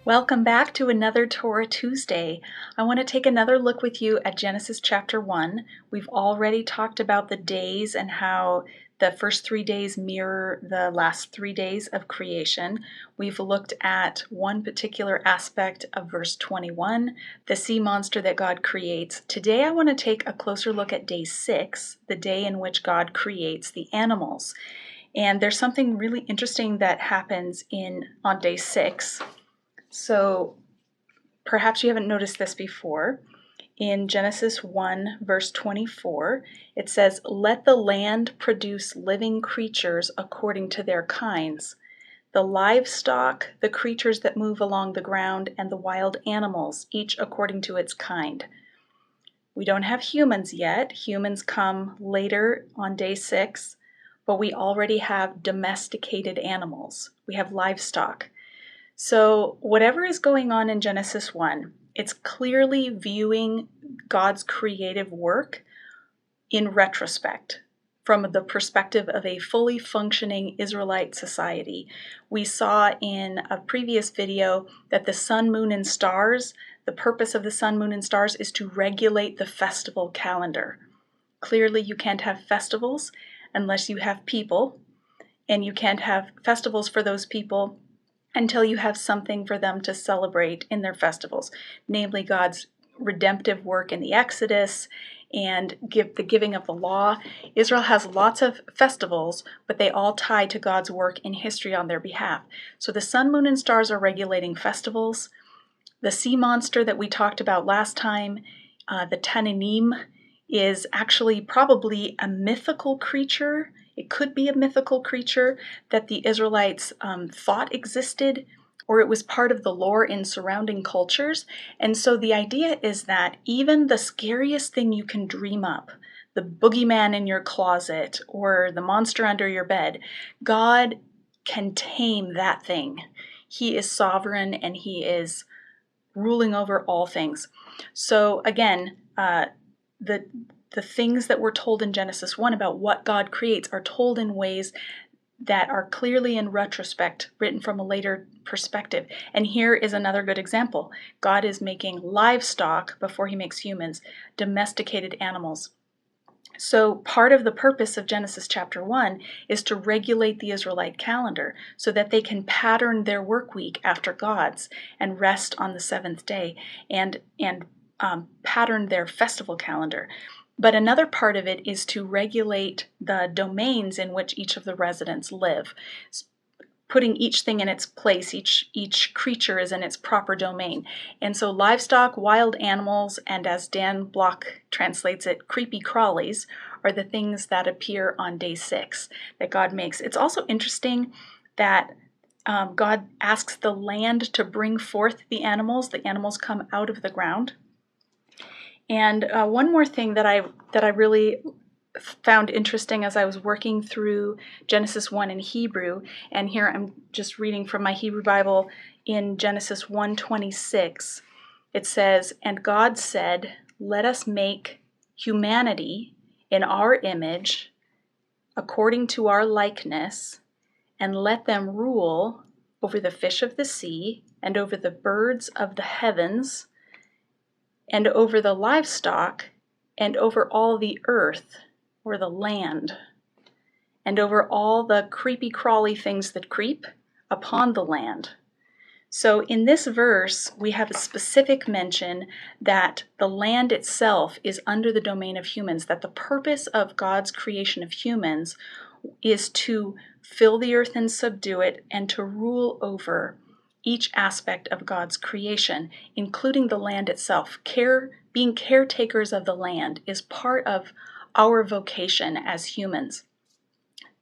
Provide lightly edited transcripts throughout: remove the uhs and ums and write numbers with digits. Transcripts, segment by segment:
Welcome back to another Torah Tuesday. I want to take another look with you at Genesis chapter 1. We've already talked about the days and how the first 3 days mirror the last 3 days of creation. We've looked at one particular aspect of verse 21, the sea monster that God creates. Today I want to take a closer look at day 6, the day in which God creates the animals. And there's something really interesting that happens on day 6. So perhaps you haven't noticed this before. In Genesis 1, verse 24, it says, "Let the land produce living creatures according to their kinds, the livestock, the creatures that move along the ground, and the wild animals, each according to its kind." We don't have humans yet. Humans come later on day 6, but we already have domesticated animals. We have livestock. So whatever is going on in Genesis 1, it's clearly viewing God's creative work in retrospect, from the perspective of a fully functioning Israelite society. We saw in a previous video that the sun, moon, and stars, the purpose of the sun, moon, and stars is to regulate the festival calendar. Clearly, you can't have festivals unless you have people, and you can't have festivals for those people until you have something for them to celebrate in their festivals, namely God's redemptive work in the Exodus and the giving of the law. Israel has lots of festivals, but they all tie to God's work in history on their behalf. So the sun, moon, and stars are regulating festivals. The sea monster that we talked about last time, the Tananim, is actually probably a mythical creature. It could be a mythical creature that the Israelites thought existed, or it was part of the lore in surrounding cultures. And so the idea is that even the scariest thing you can dream up, the boogeyman in your closet or the monster under your bed, God can tame that thing. He is sovereign and he is ruling over all things. So again, the things that were told in Genesis 1 about what God creates are told in ways that are clearly in retrospect, written from a later perspective. And here is another good example. God is making livestock before he makes humans, domesticated animals. So part of the purpose of Genesis chapter 1 is to regulate the Israelite calendar so that they can pattern their work week after God's and rest on the seventh day and pattern their festival calendar. But another part of it is to regulate the domains in which each of the residents live, putting each thing in its place. Each creature is in its proper domain. And so livestock, wild animals, and as Dan Block translates it, creepy crawlies, are the things that appear on day 6 that God makes. It's also interesting that God asks the land to bring forth the animals. The animals come out of the ground. And one more thing that I really found interesting as I was working through Genesis 1 in Hebrew, and here I'm just reading from my Hebrew Bible in Genesis 1:26. It says, "And God said, 'Let us make humanity in our image, according to our likeness, and let them rule over the fish of the sea, and over the birds of the heavens, and over the livestock, and over all the earth,'" or the land, "and over all the creepy crawly things that creep upon the land." So in this verse, we have a specific mention that the land itself is under the domain of humans, that the purpose of God's creation of humans is to fill the earth and subdue it, and to rule over each aspect of God's creation, including the land itself. Being caretakers of the land is part of our vocation as humans,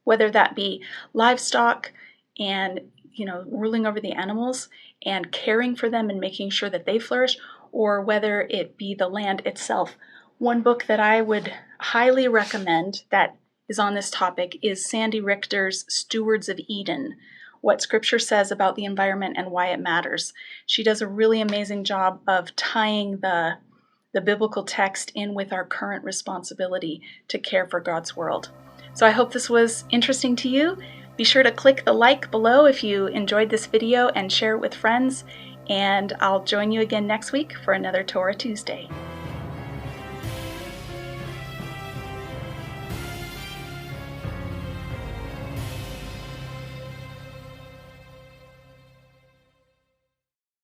whether that be livestock and ruling over the animals and caring for them and making sure that they flourish, or whether it be the land itself. One book that I would highly recommend that is on this topic is Sandy Richter's Stewards of Eden: What Scripture Says About the Environment and Why It Matters. She does a really amazing job of tying the biblical text in with our current responsibility to care for God's world. So I hope this was interesting to you. Be sure to click the like below if you enjoyed this video and share it with friends. and I'll join you again next week for another Torah Tuesday.